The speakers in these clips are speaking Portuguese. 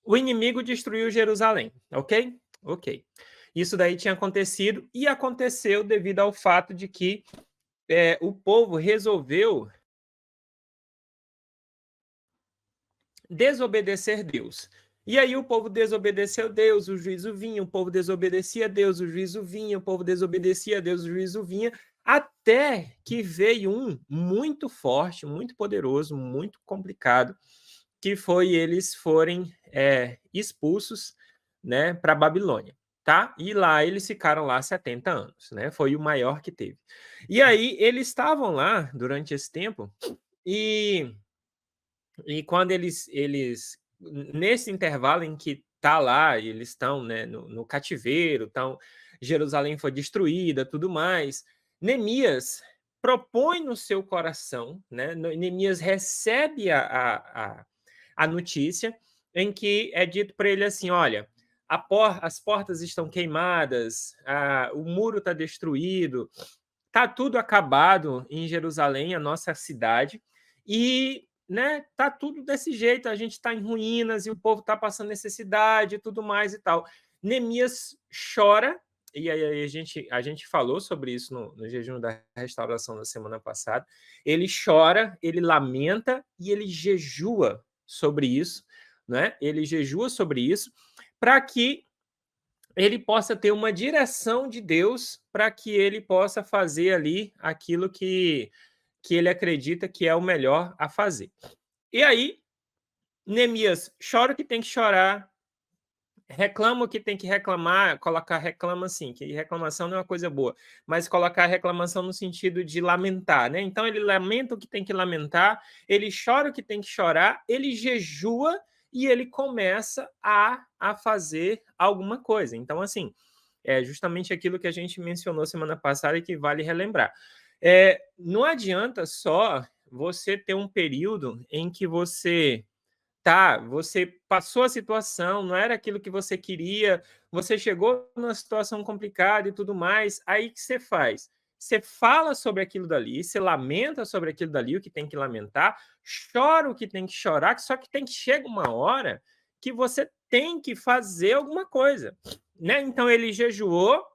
o inimigo destruiu Jerusalém, ok? Ok. Isso daí tinha acontecido e aconteceu devido ao fato de que o povo resolveu desobedecer Deus. E aí o povo desobedeceu Deus, o juízo vinha, o povo desobedecia Deus, o juízo vinha, o povo desobedecia Deus, o juízo vinha, até que veio um muito forte, muito poderoso, muito complicado, que foi eles forem expulsos, né, para Babilônia, tá? E lá eles ficaram lá 70 anos, né? Foi o maior que teve. E aí eles estavam lá durante esse tempo e quando eles nesse intervalo em que tá lá, eles estão, né, no cativeiro, tão Jerusalém foi destruída, tudo mais, Neemias propõe no seu coração, né, Neemias recebe a notícia em que é dito para ele assim: olha, as portas estão queimadas, o muro está destruído, está tudo acabado em Jerusalém, a nossa cidade, e né, tá tudo desse jeito, a gente está em ruínas e o povo está passando necessidade e tudo mais e tal. Neemias chora, e aí a gente falou sobre isso no jejum da restauração da semana passada. Ele chora, ele lamenta e ele jejua sobre isso, né? Ele jejua sobre isso para que ele possa ter uma direção de Deus para que ele possa fazer ali aquilo que ele acredita que é o melhor a fazer. E aí, Neemias chora o que tem que chorar, reclama o que tem que reclamar, colocar reclama assim, que reclamação não é uma coisa boa, mas colocar reclamação no sentido de lamentar, né? Então ele lamenta o que tem que lamentar, ele chora o que tem que chorar, ele jejua e ele começa a fazer alguma coisa. Então, assim, é justamente aquilo que a gente mencionou semana passada e que vale relembrar. Não adianta só você ter um período em que você passou a situação, não era aquilo que você queria, você chegou numa situação complicada e tudo mais, aí o que você faz? Você fala sobre aquilo dali, você lamenta sobre aquilo dali, o que tem que lamentar, chora o que tem que chorar, só que chega uma hora que você tem que fazer alguma coisa, né? Então ele jejuou,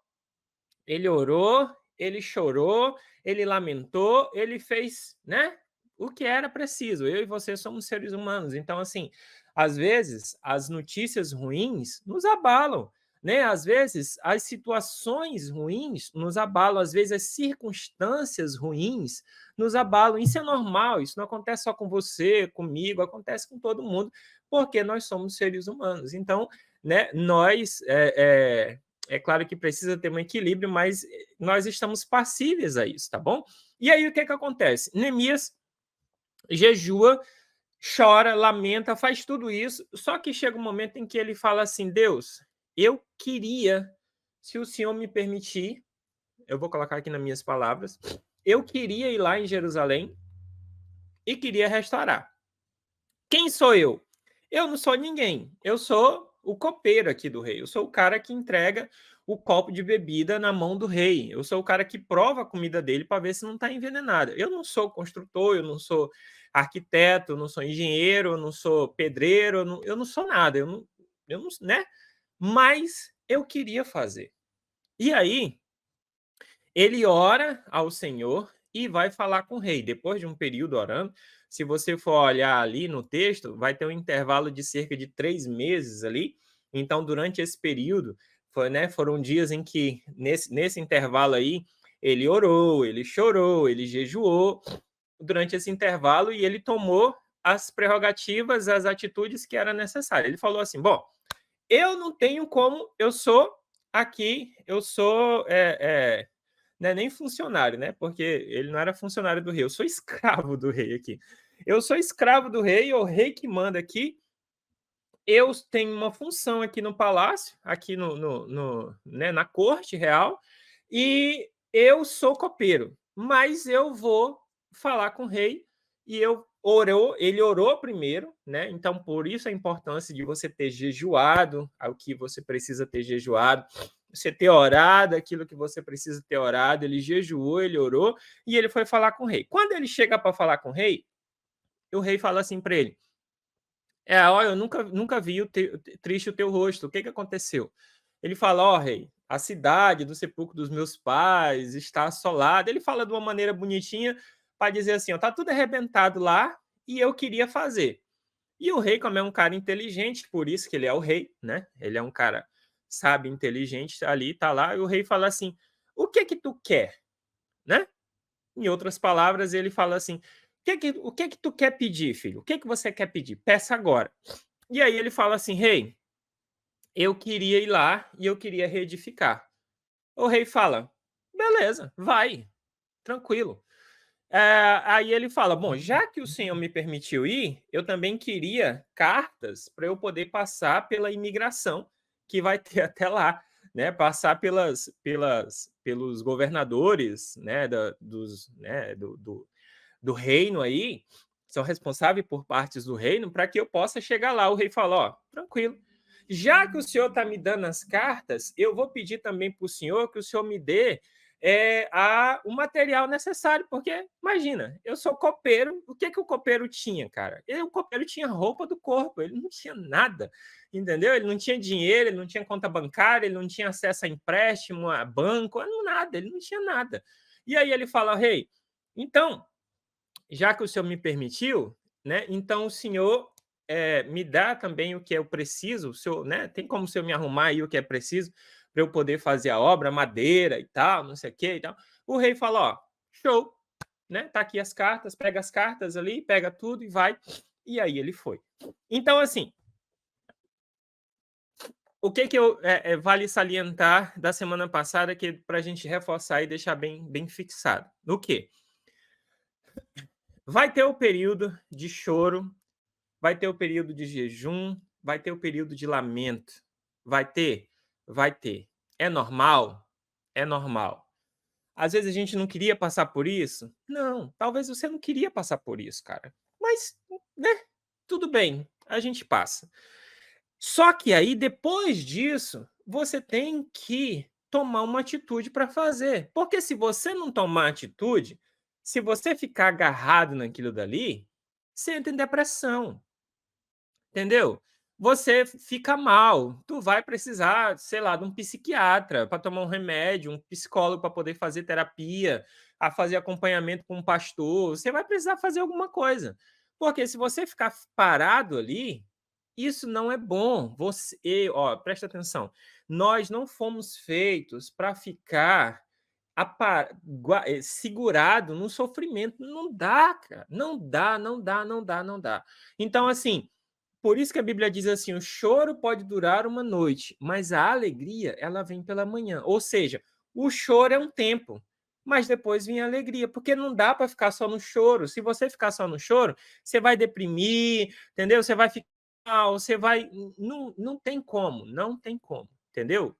ele orou, ele chorou, ele lamentou, ele fez, né, o que era preciso. Eu e você somos seres humanos, então, assim, às vezes as notícias ruins nos abalam, né? Às vezes as situações ruins nos abalam, às vezes as circunstâncias ruins nos abalam. Isso é normal, isso não acontece só com você, comigo, acontece com todo mundo, porque nós somos seres humanos. Então, né, nós é claro que precisa ter um equilíbrio, mas nós estamos passíveis a isso, tá bom? E aí o que acontece? Neemias jejua, chora, lamenta, faz tudo isso, só que chega um momento em que ele fala assim: Deus, eu queria, se o Senhor me permitir, eu vou colocar aqui nas minhas palavras, eu queria ir lá em Jerusalém e queria restaurar. Quem sou eu? Eu não sou ninguém. Eu sou o copeiro aqui do rei. Eu sou o cara que entrega o copo de bebida na mão do rei. Eu sou o cara que prova a comida dele para ver se não está envenenada. Eu não sou construtor, eu não sou arquiteto, eu não sou engenheiro, eu não sou pedreiro, eu não sou nada. Eu não, né? Mas eu queria fazer. E aí, ele ora ao Senhor e vai falar com o rei. Depois de um período orando, se você for olhar ali no texto, vai ter um intervalo de cerca de 3 meses ali. Então, durante esse período, foram dias em que, nesse intervalo aí, ele orou, ele chorou, ele jejuou durante esse intervalo e ele tomou as prerrogativas, as atitudes que eram necessárias. Ele falou assim: bom, eu não tenho como, eu sou aqui, eu sou não é nem funcionário, né? Porque ele não era funcionário do rei, eu sou escravo do rei aqui. Eu sou escravo do rei, é o rei que manda aqui. Eu tenho uma função aqui no palácio, aqui né, na corte real, e eu sou copeiro. Mas eu vou falar com o rei e ele orou primeiro, né? Então, por isso a importância de você ter jejuado, o que você precisa ter jejuado, você ter orado aquilo que você precisa ter orado. Ele jejuou, ele orou e ele foi falar com o rei. Quando ele chega para falar com o rei fala assim para ele: Olha, eu nunca vi triste o teu rosto, o que que aconteceu? Ele fala: "Ó rei, a cidade do sepulcro dos meus pais está assolada", ele fala de uma maneira bonitinha para dizer assim: "Ó, tá tudo arrebentado lá e eu queria fazer". E o rei, como é um cara inteligente, por isso que ele é o rei, né, ele é um cara sábio, inteligente, ali, tá lá, e o rei fala assim: "O que que tu quer?", né. Em outras palavras, ele fala assim: "O que que tu quer pedir, filho? O que que você quer pedir? Peça agora". E aí ele fala assim: "Rei, eu queria ir lá e eu queria reedificar". O rei fala: "Beleza, vai, tranquilo". Aí ele fala: "Bom, já que o senhor me permitiu ir, eu também queria cartas para eu poder passar pela imigração que vai ter até lá, né, passar pelos governadores, né, do reino aí, são responsáveis por partes do reino, para que eu possa chegar lá". O rei fala: "Ó, tranquilo. Já que o senhor está me dando as cartas, eu vou pedir também para o senhor que o senhor me dê o material necessário, porque imagina, eu sou copeiro, o que que o copeiro tinha, cara? O copeiro tinha roupa do corpo, ele não tinha nada, entendeu? Ele não tinha dinheiro, ele não tinha conta bancária, ele não tinha acesso a empréstimo, a banco, nada, ele não tinha nada. E aí ele fala: "Rei, então, já que o senhor me permitiu, né, então o senhor me dá também o que eu preciso, o senhor, né, tem como o senhor me arrumar aí o que é preciso para eu poder fazer a obra, madeira e tal, não sei o que e tal". O rei fala: "Ó, show, né, tá aqui as cartas, pega as cartas ali, pega tudo e vai". E aí ele foi. Então, assim, o que que vale salientar da semana passada que para a gente reforçar e deixar bem fixado? O quê? Vai ter o período de choro, vai ter o período de jejum, vai ter o período de lamento. Vai ter? Vai ter. É normal? É normal. Às vezes a gente não queria passar por isso? Não, talvez você não queria passar por isso, cara. Mas, né, tudo bem, a gente passa. Só que aí, depois disso, você tem que tomar uma atitude para fazer. Porque se você não tomar atitude, se você ficar agarrado naquilo dali, você entra em depressão. Entendeu? Você fica mal, tu vai precisar, sei lá, de um psiquiatra para tomar um remédio, um psicólogo para poder fazer terapia, a fazer acompanhamento com um pastor, você vai precisar fazer alguma coisa. Porque se você ficar parado ali, isso não é bom. Ó, presta atenção, nós não fomos feitos para ficar segurado no sofrimento, não dá, cara, não dá, não dá, não dá, não dá. Então, assim, por isso que a Bíblia diz assim: "O choro pode durar uma noite, mas a alegria, ela vem pela manhã". Ou seja, o choro é um tempo, mas depois vem a alegria, porque não dá para ficar só no choro. Se você ficar só no choro, você vai deprimir, entendeu? Você vai ficar mal, você vai não tem como, não tem como, entendeu?